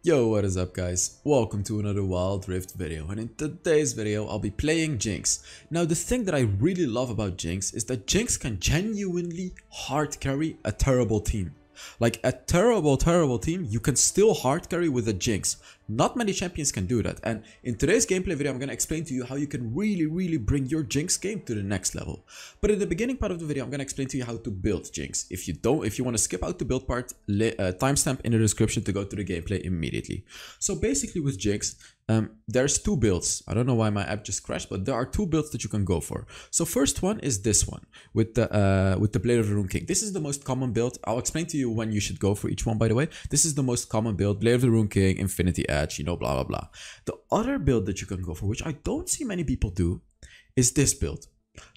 Yo, what is up guys? Welcome to another Wild Rift video, and in today's video I'll be playing Jinx. Now the thing that I really love about Jinx is that Jinx can genuinely hard carry a terrible team. Like a terrible team, you can still hard carry with a Jinx. Not many champions can do that, and in today's gameplay video I'm gonna explain to you how you can really bring your Jinx game to the next level. But in the beginning part of the video I'm gonna explain to you how to build Jinx. If you want to skip out the build part, timestamp in the description to go to the gameplay immediately. So basically with Jinx, there's two builds. I don't know why my app just crashed, but there are two builds that you can go for. So first one is this one with the Blade of the Rune King. This is the most common build. I'll explain to you when you should go for each one, by the way. This is the most common build: Blade of the Rune King, Infinity Edge, you know, blah blah blah. The other build that you can go for, which I don't see many people do, is this build,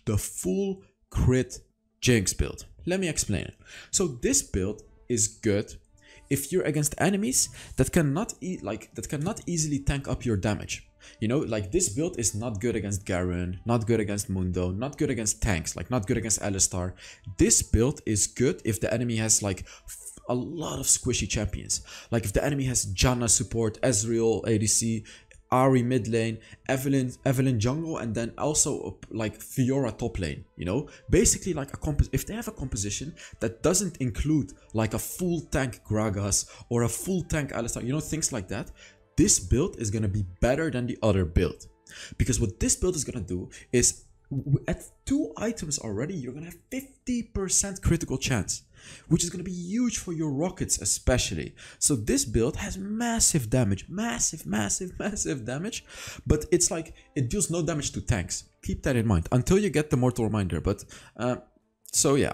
the full crit Jinx build. Let me explain it. So this build is good if you're against enemies that cannot easily tank up your damage. You know, like this build is not good against Garen, not good against Mundo, not good against tanks, like not good against Alistar. This build is good if the enemy has like a lot of squishy champions. Like if the enemy has Janna support, Ezreal ADC, Ahri mid lane, Evelyn jungle, and then also like Fiora top lane, you know? Basically like if they have a composition that doesn't include like a full tank Gragas or a full tank Alistar, you know, things like that, this build is gonna be better than the other build. Because what this build is gonna do is, at 2 items already, you're gonna have 50% critical chance, which is going to be huge for your rockets especially. So this build has massive damage, massive damage, but it's like it deals no damage to tanks. Keep that in mind until you get the Mortal Reminder. But so yeah,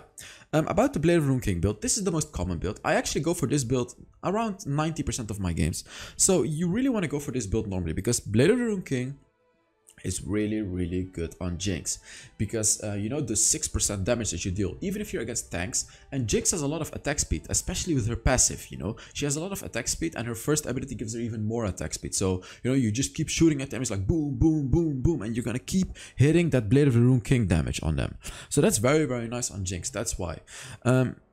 about the Blade of Rune King build, this is the most common build. I actually go for this build around 90% of my games. So you really want to go for this build normally, because Blade of the Rune King is really good on Jinx, because you know, the 6% damage that you deal even if you're against tanks. And Jinx has a lot of attack speed, especially with her passive. You know, she has a lot of attack speed, and her first ability gives her even more attack speed. So you know, you just keep shooting at them. It's like boom, and you're gonna keep hitting that Blade of the Rune King damage on them. So that's very nice on Jinx. That's why.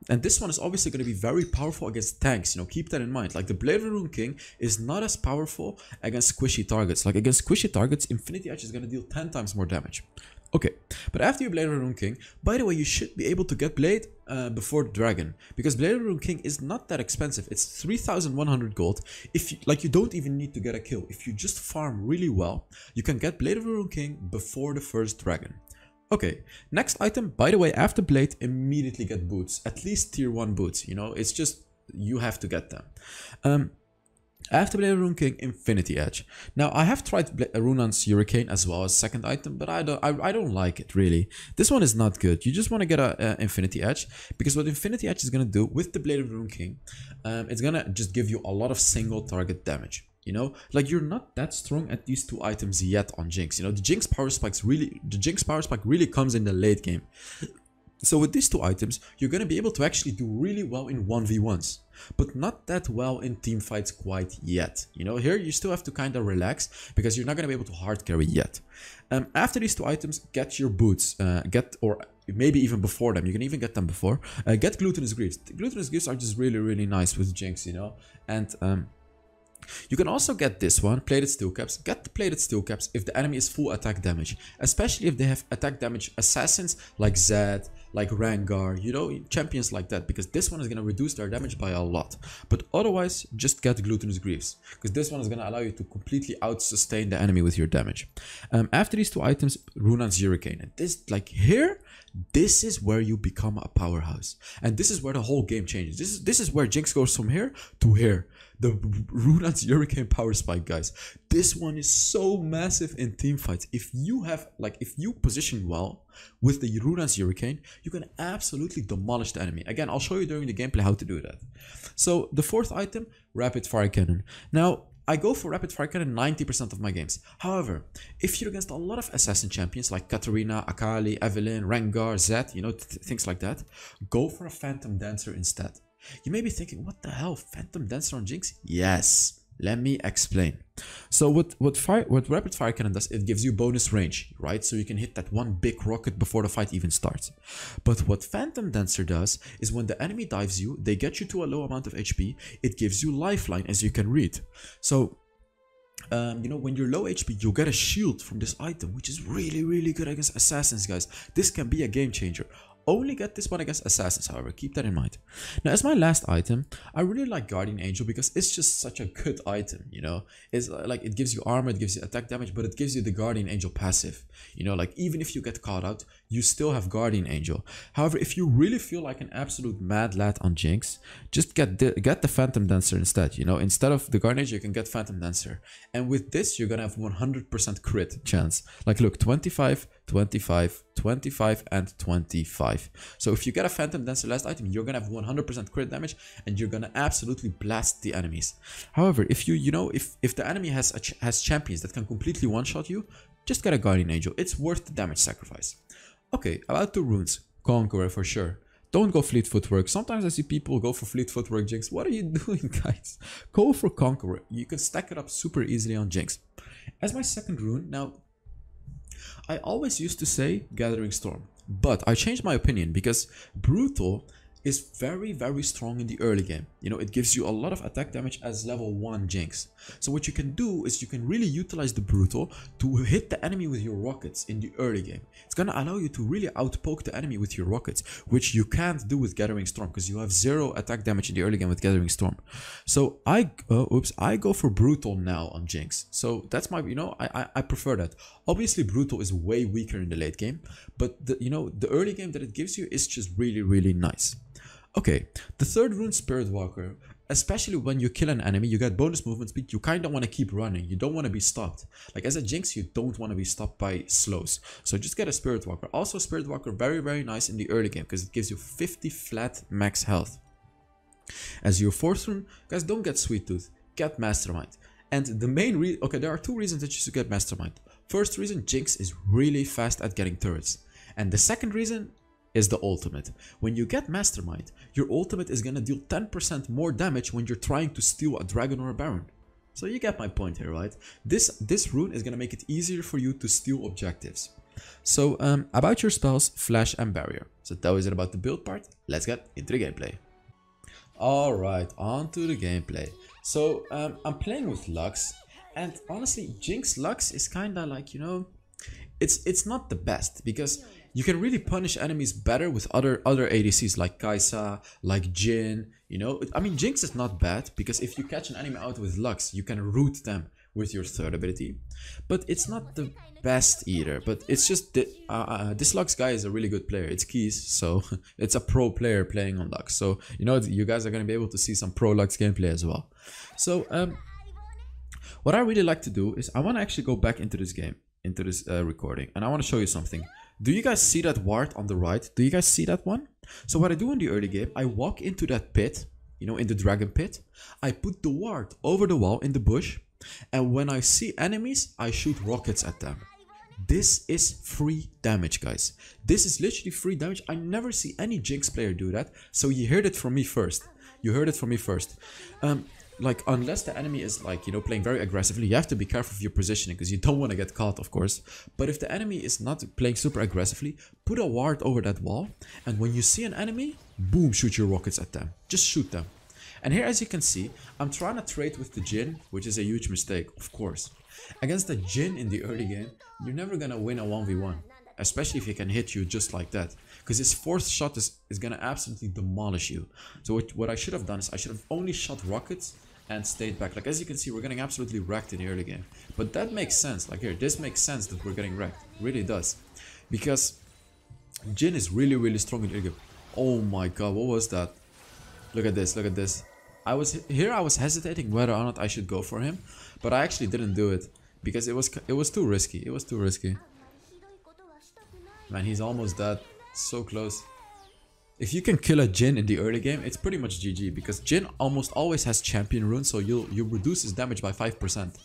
And this one is obviously going to be very powerful against tanks. You know, keep that in mind. Like the Blade of the Rune King is not as powerful against squishy targets. Like against squishy targets, Infinity Edge is going to deal 10 times more damage. Okay, but after you Blade of the Rune King, by the way, you should be able to get Blade before Dragon, because Blade of the Rune King is not that expensive. It's 3,100 gold. If you, like, you don't even need to get a kill. If you just farm really well, you can get Blade of the Rune King before the first Dragon. Okay, next item, by the way, after Blade, immediately get boots. At least tier 1 boots, you know, it's just, you have to get them. After Blade of Rune King, Infinity Edge. Now, I have tried Runan's Hurricane as well as second item, but I don't like it really. This one is not good. You just want to get a Infinity Edge, because what Infinity Edge is going to do with the Blade of Rune King, it's going to just give you a lot of single target damage. You know, like you're not that strong at these 2 items yet on Jinx. You know, the Jinx power spike really comes in the late game. So with these 2 items, you're going to be able to actually do really well in 1v1s, but not that well in team fights quite yet. You know, here you still have to kind of relax, because you're not going to be able to hard carry yet. After these 2 items, get your boots, or maybe even before them. You can even get them before. Get Glutinous Greaves. The Glutinous Greaves are just really nice with Jinx, you know, and you can also get this one, Plated Steel Caps. Get the Plated Steel Caps if the enemy is full attack damage, especially if they have attack damage assassins like Zed, like Rengar, you know, champions like that, because this one is going to reduce their damage by a lot. But otherwise, just get Glutinous Greaves, because this one is going to allow you to completely out-sustain the enemy with your damage. After these 2 items, Runan's Hurricane. And this, like here, this is where you become a powerhouse, and this is where the whole game changes. This is where Jinx goes from here to here. The Runan's Hurricane power spike, guys. This one is so massive in team fights. If you have, like, if you position well with the Runan's Hurricane, you can absolutely demolish the enemy. Again, I'll show you during the gameplay how to do that. So the 4th item, Rapid Fire Cannon. Now, I go for Rapid Fire Cannon 90% of my games. However, if you're against a lot of assassin champions like Katarina, Akali, Evelyn, Rengar, Zed, you know, things like that, go for a Phantom Dancer instead. You may be thinking, what the hell, Phantom Dancer on Jinx? Yes, Let me explain. So what rapid fire cannon does, it gives you bonus range, right? So you can hit that one big rocket before the fight even starts. But what Phantom Dancer does is when the enemy dives you, they get you to a low amount of HP, it gives you lifeline, as you can read. So you know, when you're low HP, you get a shield from this item, which is really good against assassins, guys. This can be a game changer. Only get this one against assassins, however, keep that in mind. Now, as my last item, I really like Guardian Angel because it's just such a good item, you know. It's like, it gives you armor, it gives you attack damage, but it gives you the Guardian Angel passive. You know, like, even if you get caught out, you still have Guardian Angel. However, if you really feel like an absolute mad lad on Jinx, just get the Phantom Dancer instead, you know. Instead of the Guardian Angel, you can get Phantom Dancer. And with this, you're gonna have 100% crit chance. Like, look, 25, 25, 25, and 25. So if you get a Phantom Dancer last item, you're gonna have 100% crit damage, and you're gonna absolutely blast the enemies. However, if you know, if the enemy has champions that can completely one-shot you, just get a Guardian Angel. It's worth the damage sacrifice. Okay, about the runes. Conqueror for sure. Don't go Fleet Footwork. Sometimes I see people go for Fleet Footwork Jinx. What are you doing, guys? Go for Conqueror. You can stack it up super easily on Jinx. As my second rune, now, I always used to say Gathering Storm, but I changed my opinion because Brutal is very strong in the early game. You know, it gives you a lot of attack damage as level 1 Jinx. So what you can do is you can really utilize the Brutal to hit the enemy with your rockets in the early game. It's gonna allow you to really outpoke the enemy with your rockets, which you can't do with Gathering Storm because you have 0 attack damage in the early game with Gathering Storm. So I go for Brutal now on Jinx. So that's my, you know, I prefer that. Obviously Brutal is way weaker in the late game, but you know, the early game that it gives you is just really nice. Okay, the third rune, Spirit Walker. Especially when you kill an enemy, you get bonus movement speed, you kind of want to keep running, you don't want to be stopped. Like as a Jinx, you don't want to be stopped by slows. So just get a Spirit Walker. Also Spirit Walker, very nice in the early game because it gives you 50 flat max health. As your fourth rune, guys, don't get Sweet Tooth, get Mastermind. And the main reason, okay, there are two reasons that you should get Mastermind. First reason, Jinx is really fast at getting turrets. And the second reason is the ultimate. When you get Mastermind, your ultimate is gonna deal 10% more damage when you're trying to steal a dragon or a baron. So you get my point here, right? This rune is gonna make it easier for you to steal objectives. So about your spells, Flash and Barrier. So that was it about the build part. Let's get into the gameplay. Alright, on to the gameplay. So I'm playing with Lux, and honestly, Jinx Lux is kinda like, you know, it's not the best because you can really punish enemies better with other ADCs like Kai'Sa, like Jhin, you know. I mean, Jinx is not bad because if you catch an enemy out with Lux, you can root them with your third ability. But it's not the best either, but it's just this Lux guy is a really good player. It's Keys, so it's a pro player playing on Lux. So, you know, you guys are going to be able to see some pro Lux gameplay as well. So, what I really like to do is I want to actually go back into this game, into this recording, and I want to show you something. Do you guys see that ward on the right? Do you guys see that one? So what I do in the early game, I walk into that pit, you know, in the dragon pit. I put the ward over the wall in the bush. And when I see enemies, I shoot rockets at them. This is free damage, guys. This is literally free damage. I never see any Jinx player do that. So you heard it from me first. You heard it from me first. Like, unless the enemy is, like, you know, playing very aggressively, you have to be careful of your positioning because you don't want to get caught, of course. But if the enemy is not playing super aggressively, put a ward over that wall, and when you see an enemy, boom, shoot your rockets at them. Just shoot them. And here, as you can see, I'm trying to trade with the Jhin, which is a huge mistake, of course. Against the Jhin in the early game, you're never gonna win a 1v1, especially if he can hit you just like that. Because his fourth shot is gonna absolutely demolish you. So what I should have done is I should have only shot rockets and stayed back. Like, as you can see, we're getting absolutely wrecked in the early game. But that makes sense. Like, here, this makes sense that we're getting wrecked. It really does. Because Jhin is really strong in the early game. Oh my god, what was that? Look at this, look at this. I was hesitating whether or not I should go for him, but I actually didn't do it because it was too risky. It was too risky. Man, he's almost dead. So close. If you can kill a Jhin in the early game, it's pretty much GG because Jhin almost always has champion runes, so you reduce his damage by 5%.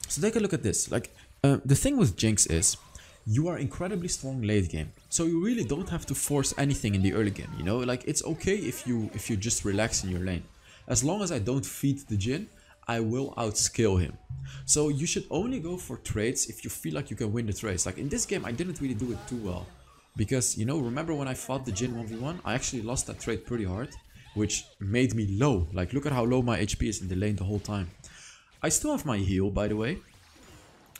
So take a look at this. Like, the thing with Jinx is you are incredibly strong late game, so you really don't have to force anything in the early game, you know. Like, it's okay if you just relax in your lane. As long as I don't feed the Jhin, I will outskill him. So you should only go for trades if you feel like you can win the trades. Like in this game, I didn't really do it too well. Because, you know, remember when I fought the Jhin 1v1? I actually lost that trade pretty hard, which made me low. Like, look at how low my HP is in the lane the whole time. I still have my heal, by the way.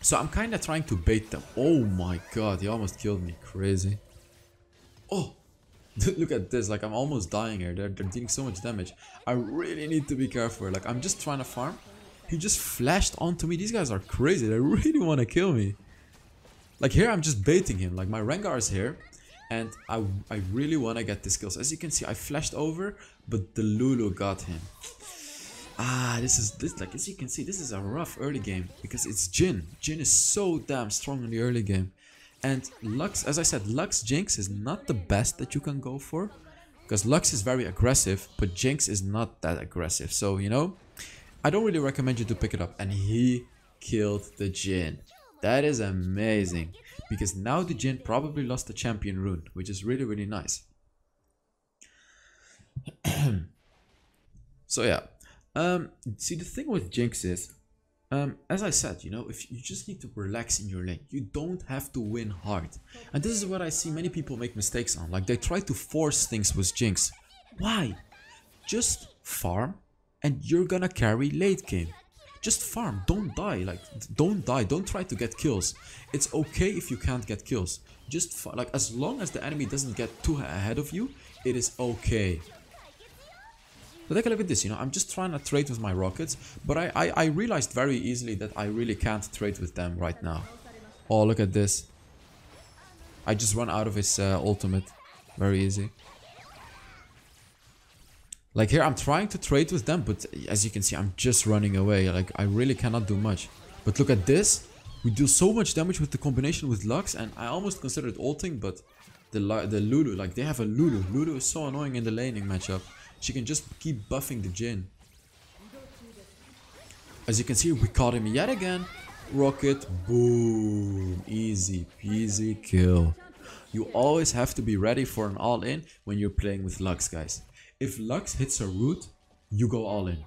So I'm kind of trying to bait them. Oh my god, he almost killed me. Crazy. Oh, look at this. Like, I'm almost dying here. They're dealing so much damage. I really need to be careful. Like, I'm just trying to farm. He just flashed onto me. These guys are crazy. They really want to kill me. Like, here I'm just baiting him. Like, my Rengar is here. And I really want to get these kills. As you can see, I flashed over, but the Lulu got him. Like, as you can see, this is a rough early game because it's Jhin. Jhin is so damn strong in the early game. And Lux, as I said, Lux Jinx is not the best that you can go for because Lux is very aggressive, but Jinx is not that aggressive. So, you know, I don't really recommend you to pick it up. And he killed the Jhin. That is amazing because now the Jhin probably lost the champion rune, which is really, really nice. So yeah. See, the thing with Jinx is, as I said, you know, if you just need to relax in your lane, you don't have to win hard. And this is what I see many people make mistakes on. Like, they try to force things with Jinx. Why? Just farm and you're gonna carry late game. Just farm, don't die. Like, don't die, don't try to get kills. It's okay if you can't get kills. Just like, as long as the enemy doesn't get too ahead of you, it is okay. But take a look at this, you know, I'm just trying to trade with my rockets, but I realized very easily that I really can't trade with them right now. Oh, look at this. I just run out of his ultimate. Very easy. Like here, I'm trying to trade with them, but as you can see, I'm just running away. Like, I really cannot do much. But look at this. We do so much damage with the combination with Lux, and I almost considered ulting, but the Lulu, like they have a Lulu. Lulu is so annoying in the laning matchup. She can just keep buffing the Jhin. As you can see, we caught him yet again. Rocket, boom. Easy peasy kill. You always have to be ready for an all-in when you're playing with Lux, guys. If Lux hits a root, you go all-in.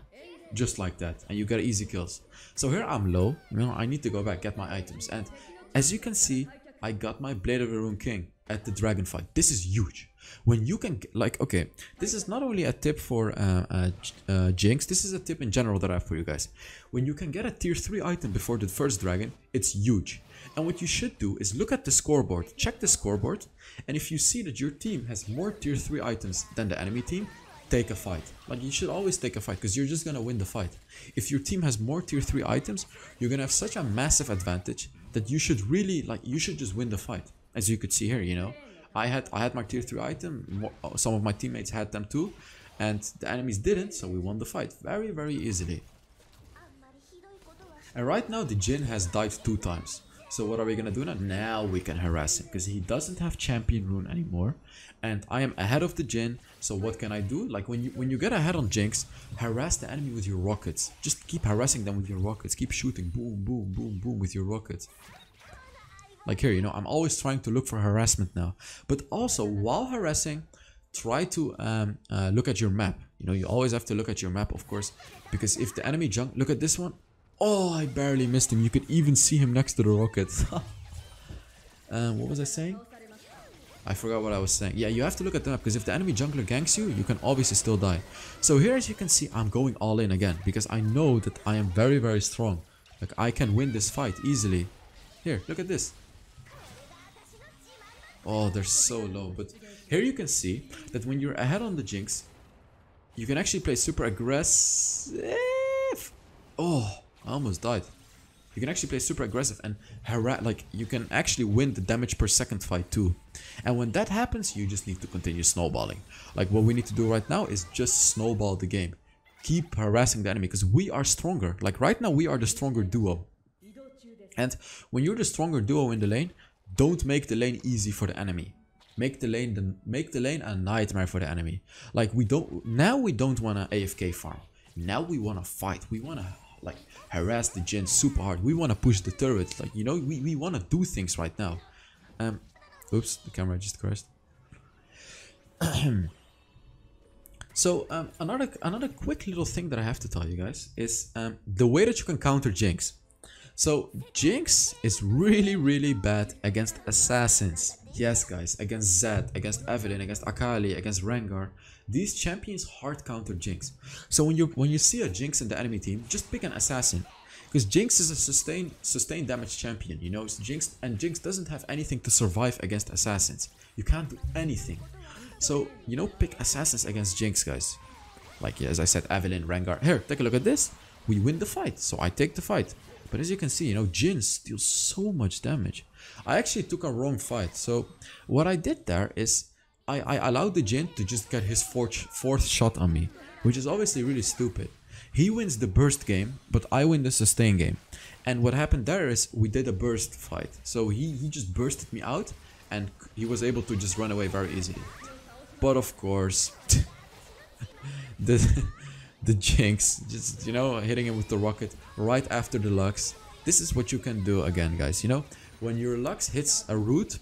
Just like that. And you get easy kills. So here I'm low. You know, I need to go back, get my items. And as you can see, I got my Blade of the Rune King at the dragon fight. This is huge. When you can, like, okay, this is not only a tip for Jinx, this is a tip in general that I have for you guys. When you can get a tier 3 item before the first dragon, it's huge. And what you should do is look at the scoreboard, check the scoreboard, and if you see that your team has more tier 3 items than the enemy team, take a fight. Like, you should always take a fight because you're just gonna win the fight. If your team has more tier 3 items, you're gonna have such a massive advantage that you should really, like, you should just win the fight. As you could see here, you know. I had my tier 3 item, some of my teammates had them too, and the enemies didn't, so we won the fight very, very easily. And right now the Jhin has died 2 times. So what are we gonna do now? Now we can harass him, because he doesn't have champion rune anymore, and I am ahead of the Jhin. So what can I do? Like, when you get ahead on Jinx, harass the enemy with your rockets. Just keep harassing them with your rockets, keep shooting, boom, boom, boom, boom with your rockets. Like here, you know, I'm always trying to look for harassment now. But also, while harassing, try to look at your map. You know, you always have to look at your map, of course. Because if the enemy junk... Look at this one. Oh, I barely missed him. You could even see him next to the rockets. What was I saying? I forgot what I was saying. Yeah, you have to look at the map. Because if the enemy jungler ganks you, you can obviously still die. So here, as you can see, I'm going all in again. Because I know that I am very, very strong. Like, I can win this fight easily. Here, look at this. Oh, they're so low. But here you can see that when you're ahead on the Jinx, you can actually play super aggressive. Oh, I almost died. You can actually play super aggressive and like, you can actually win the damage per second fight too. And when that happens, you just need to continue snowballing. Like, what we need to do right now is just snowball the game. Keep harassing the enemy because we are stronger. Like, right now we are the stronger duo. And when you're the stronger duo in the lane, don't make the lane easy for the enemy. Make the lane a nightmare for the enemy. Like, we don't want to AFK farm. Now we want to fight. We want to, like, harass the Jhin super hard. We want to push the turrets. Like, you know, we want to do things right now. Oops, the camera just crashed. So another quick little thing that I have to tell you guys is the way that you can counter Jinx. So Jinx is really bad against assassins. Yes guys, against Zed, against Evelyn, against Akali, against Rengar. These champions hard counter Jinx. So when you see a Jinx in the enemy team, just pick an assassin. Because Jinx is a sustained damage champion, you know, Jinx doesn't have anything to survive against assassins. You can't do anything. So, you know, pick assassins against Jinx, guys. Like, yeah, as I said, Evelyn, Rengar. Here, take a look at this. We win the fight, so I take the fight. But as you can see, you know, Jinx deals so much damage. I actually took a wrong fight. So, what I did there is I allowed the Jhin to just get his fourth shot on me, which is obviously really stupid. He wins the burst game, but I win the sustain game. And what happened there is we did a burst fight. So he just bursted me out and he was able to just run away very easily. But of course, the Jinx, just, you know, hitting him with the rocket right after the Lux. This is what you can do again, guys. You know, when your Lux hits a root,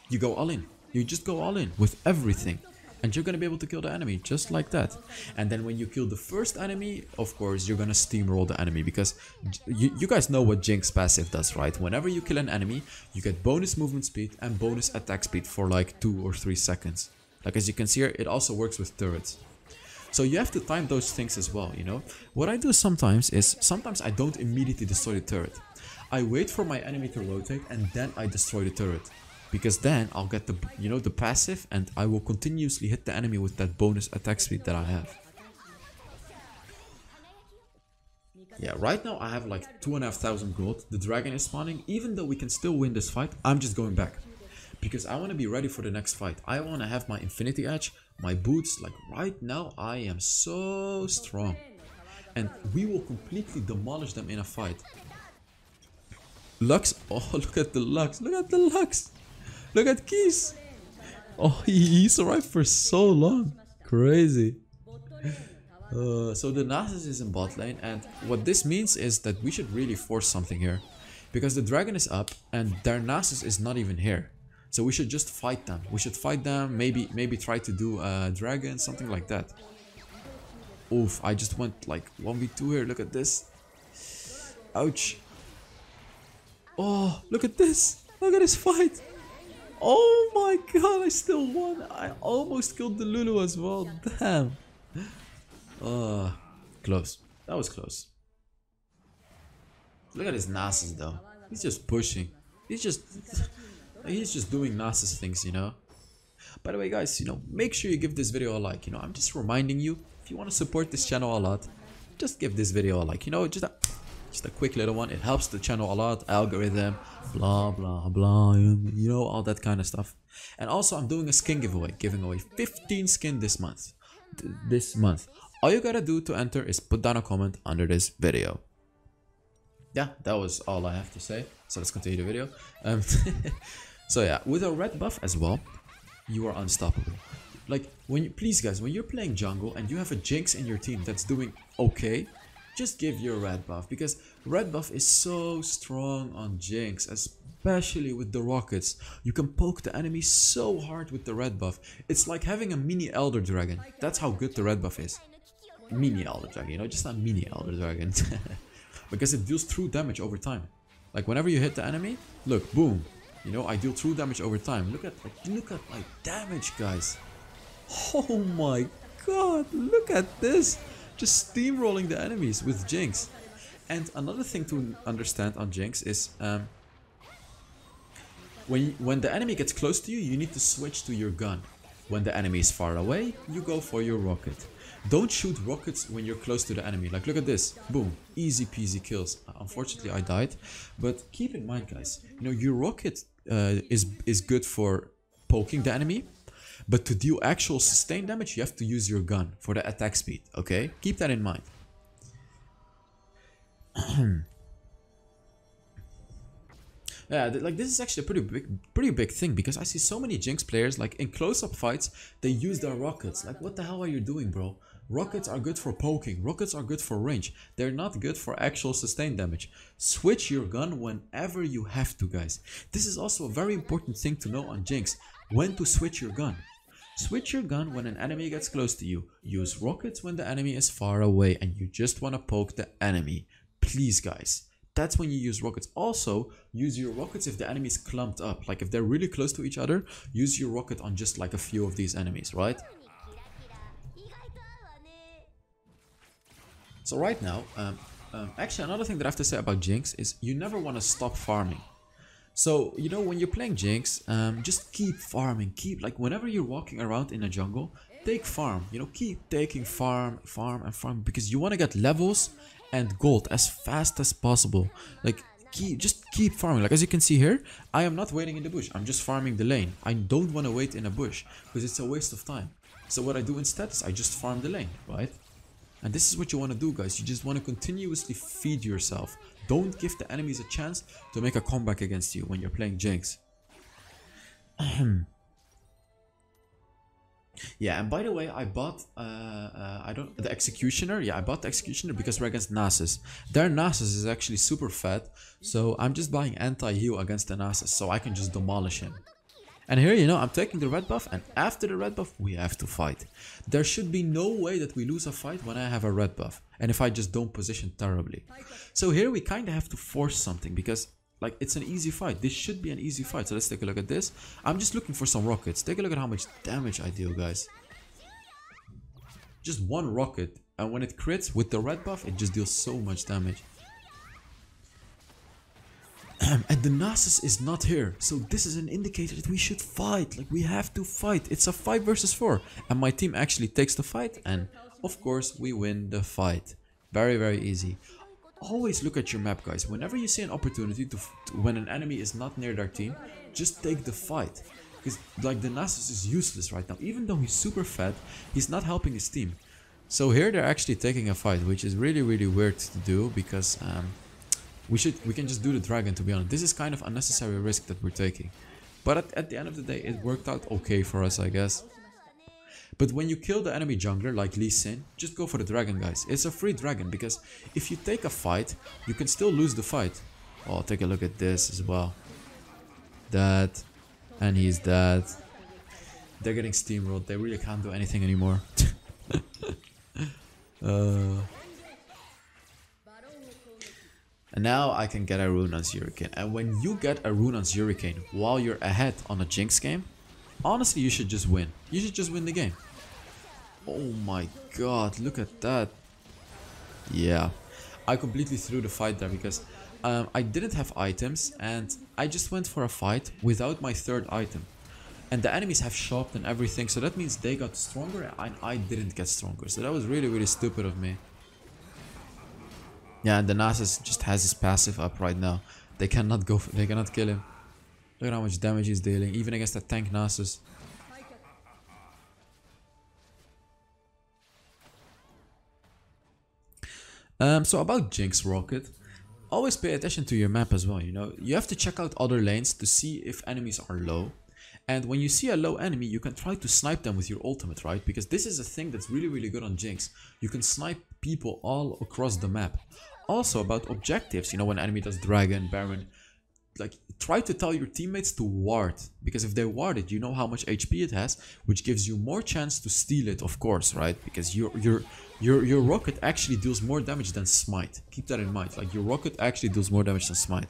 you go all in. You just go all in with everything. And you're gonna be able to kill the enemy just like that. And then when you kill the first enemy, of course, you're gonna steamroll the enemy. Because you guys know what Jinx passive does, right? Whenever you kill an enemy, you get bonus movement speed and bonus attack speed for like 2 or 3 seconds. Like as you can see here, it also works with turrets. So you have to time those things as well, you know. What I do sometimes is, sometimes I don't immediately destroy the turret. I wait for my enemy to rotate and then I destroy the turret. Because then I'll get the, you know, the passive and I will continuously hit the enemy with that bonus attack speed that I have. Yeah, right now I have like 2,500 gold. The dragon is spawning. Even though we can still win this fight, I'm just going back. Because I want to be ready for the next fight. I want to have my infinity edge, my boots. Like right now I am so strong. And we will completely demolish them in a fight. Lux, oh look at the Lux, look at the Lux. Look at Keys. Oh, he survived for so long. Crazy. So the Nasus is in bot lane, and what this means is that we should really force something here. Because the dragon is up and their Nasus is not even here. So we should just fight them. We should fight them, maybe try to do a dragon, something like that. Oof, I just went like 1v2 here, look at this. Ouch. Oh, look at this. Look at this fight. Oh my god, I still won. I almost killed the Lulu as well. Damn. Close. That was close. Look at his Nasus though. He's just pushing. He's just doing Nasus things, you know. By the way, guys, you know, make sure you give this video a like. You know, I'm just reminding you, if you want to support this channel a lot, just give this video a like. You know, just a quick little one. It helps the channel a lot. Algorithm, blah blah blah, you know, all that kind of stuff. And also I'm doing a skin giveaway, giving away 15 skin this month. All you gotta do to enter is put down a comment under this video. Yeah, that was all I have to say. So let's continue the video. So yeah, with a red buff as well, you are unstoppable. Like please guys, when you're playing jungle and you have a Jinx in your team that's doing okay, just give your red buff, because red buff is so strong on Jinx, especially with the rockets. You can poke the enemy so hard with the red buff. It's like having a mini Elder Dragon. That's how good the red buff is. Mini Elder Dragon, you know, just a mini Elder Dragon. Because it deals true damage over time. Like whenever you hit the enemy, look, boom. You know, I deal true damage over time. Look at my damage, guys. Oh my god, look at this. Just steamrolling the enemies with Jinx. And another thing to understand on Jinx is when the enemy gets close to you, you need to switch to your gun. When the enemy is far away, you go for your rocket. Don't shoot rockets when you're close to the enemy. Like look at this, boom, easy peasy kills. Unfortunately I died, but keep in mind guys, you know, your rocket is good for poking the enemy. But to deal actual sustained damage, you have to use your gun for the attack speed, okay? Keep that in mind. Yeah, like this is actually a pretty big thing, because I see so many Jinx players, like in close-up fights, they use their rockets. Like what the hell are you doing, bro? Rockets are good for poking, rockets are good for range. They're not good for actual sustained damage. Switch your gun whenever you have to, guys. This is also a very important thing to know on Jinx, when to switch your gun. Switch your gun when an enemy gets close to you. Use rockets when the enemy is far away and you just want to poke the enemy. Please guys. That's when you use rockets. Also, use your rockets if the enemy is clumped up. Like if they're really close to each other, use your rocket on just like a few of these enemies, right? So right now, actually another thing that I have to say about Jinx is you never want to stop farming. So, you know, when you're playing Jinx, just keep farming, like whenever you're walking around in a jungle, take farm, you know, keep taking farm, because you want to get levels and gold as fast as possible. Like, just keep farming. Like as you can see here, I am not waiting in the bush, I'm just farming the lane. I don't want to wait in a bush, because it's a waste of time. So what I do instead is I just farm the lane, right? And this is what you want to do, guys. You just want to continuously feed yourself. Don't give the enemies a chance to make a comeback against you when you're playing Jinx. Yeah, and by the way, I bought the Executioner. Yeah, I bought the Executioner because we're against Nasus. Their Nasus is actually super fat, so I'm just buying anti-heal against the Nasus so I can just demolish him. And here, you know, I'm taking the red buff, and after the red buff, we have to fight. There should be no way that we lose a fight when I have a red buff, and if I just don't position terribly. So here we kind of have to force something, because like it's an easy fight. This should be an easy fight. So let's take a look at this. I'm just looking for some rockets. Take a look at how much damage I deal, guys. Just one rocket, and when it crits with the red buff, it just deals so much damage. And the Nasus is not here, so this is an indicator that we should fight. Like we have to fight. It's a 5 versus 4, and my team actually takes the fight, and of course we win the fight. Very, very easy. Always look at your map, guys. Whenever you see an opportunity when an enemy is not near their team, just take the fight. Because like the Nasus is useless right now. Even though he's super fat, he's not helping his team. So here they're actually taking a fight, which is really, really weird to do, because we can just do the dragon, to be honest. This is kind of unnecessary risk that we're taking. But at the end of the day, it worked out okay for us, I guess. But when you kill the enemy jungler like Lee Sin, just go for the dragon, guys. It's a free dragon, because if you take a fight, you can still lose the fight. Oh, take a look at this as well. That, and he's dead. They're getting steamrolled. They really can't do anything anymore. And now I can get a rune on Zuricane. And when you get a rune on Zuricane while you're ahead on a Jinx game, honestly, you should just win. You should just win the game. Oh my god, look at that. Yeah, I completely threw the fight there because I didn't have items, and I just went for a fight without my third item. And the enemies have shopped and everything, so that means they got stronger and I didn't get stronger. So that was really, really stupid of me. Yeah, and the Nasus just has his passive up right now. They cannot go. They cannot kill him. Look at how much damage he's dealing, even against a tank Nasus. So about Jinx Rocket, always pay attention to your map as well. You know, you have to check out other lanes to see if enemies are low. And when you see a low enemy, you can try to snipe them with your ultimate, right? Because this is a thing that's really, really good on Jinx. You can snipe people all across the map. Also about objectives, you know, when enemy does Dragon, Baron, like try to tell your teammates to ward, because if they ward it, you know how much HP it has, which gives you more chance to steal it, of course, right? Because your rocket actually deals more damage than Smite. Keep that in mind. Like your rocket actually deals more damage than Smite.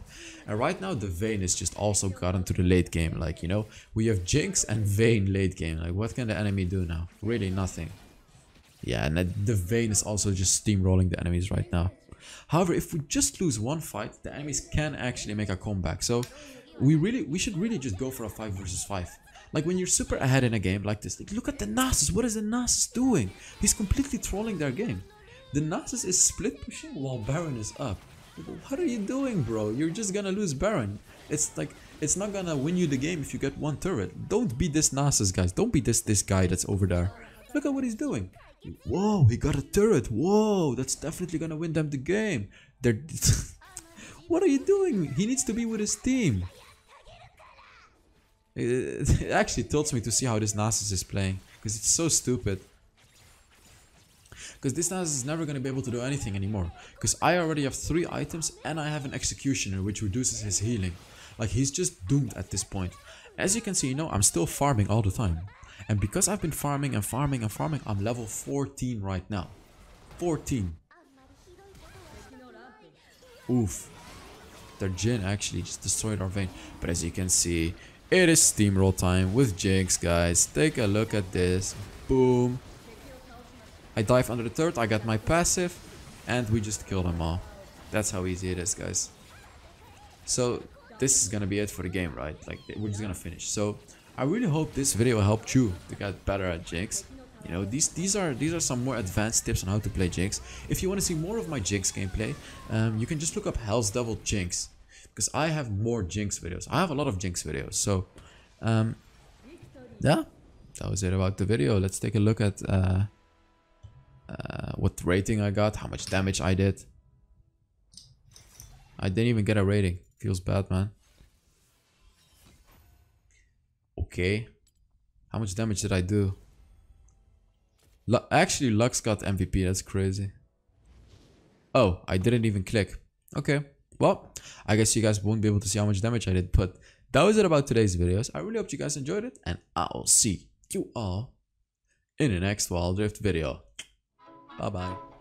And right now the Vayne is just also gotten to the late game. Like, you know, we have Jinx and Vayne late game. Like what can the enemy do now? Really nothing. Yeah, and the Vayne is also just steamrolling the enemies right now. However, if we just lose one fight, the enemies can actually make a comeback. So we should really just go for a 5 versus 5. Like when you're super ahead in a game like this, like look at the Nasus. What is the Nasus doing? He's completely trolling their game. The Nasus is split pushing while Baron is up. What are you doing, bro? You're just gonna lose Baron. It's like, it's not gonna win you the game if you get one turret. Don't be this Nasus, guys. Don't be this guy that's over there. Look at what he's doing. Whoa, he got a turret. Whoa, that's definitely gonna win them the game. They're what are you doing? He needs to be with his team. It actually tilts me to see how this Nasus is playing, because it's so stupid. Because this Nasus is never gonna be able to do anything anymore. Because I already have 3 items and I have an Executioner which reduces his healing. Like he's just doomed at this point. As you can see, you know, I'm still farming all the time. And because I've been farming and farming and farming, I'm level 14 right now. 14. Oof. Their Jhin actually just destroyed our Vayne. But as you can see, it is steamroll time with Jinx, guys. Take a look at this. Boom. I dive under the turret, I got my passive, and we just killed them all. That's how easy it is, guys. So this is gonna be it for the game, right? Like, we're just gonna finish. So I really hope this video helped you to get better at Jinx. You know, these are some more advanced tips on how to play Jinx. If you want to see more of my Jinx gameplay, you can just look up HellsDevil Jinx, because I have more Jinx videos. I have a lot of Jinx videos. So yeah, that was it about the video. Let's take a look at what rating I got, how much damage I did. I didn't even get a rating. Feels bad, man. Okay. How much damage did I do? Actually, Lux got MVP. That's crazy. Oh, I didn't even click. Okay. Well, I guess you guys won't be able to see how much damage I did. But that was it about today's videos. I really hope you guys enjoyed it. And I'll see you all in the next Wild Rift video. Bye-bye.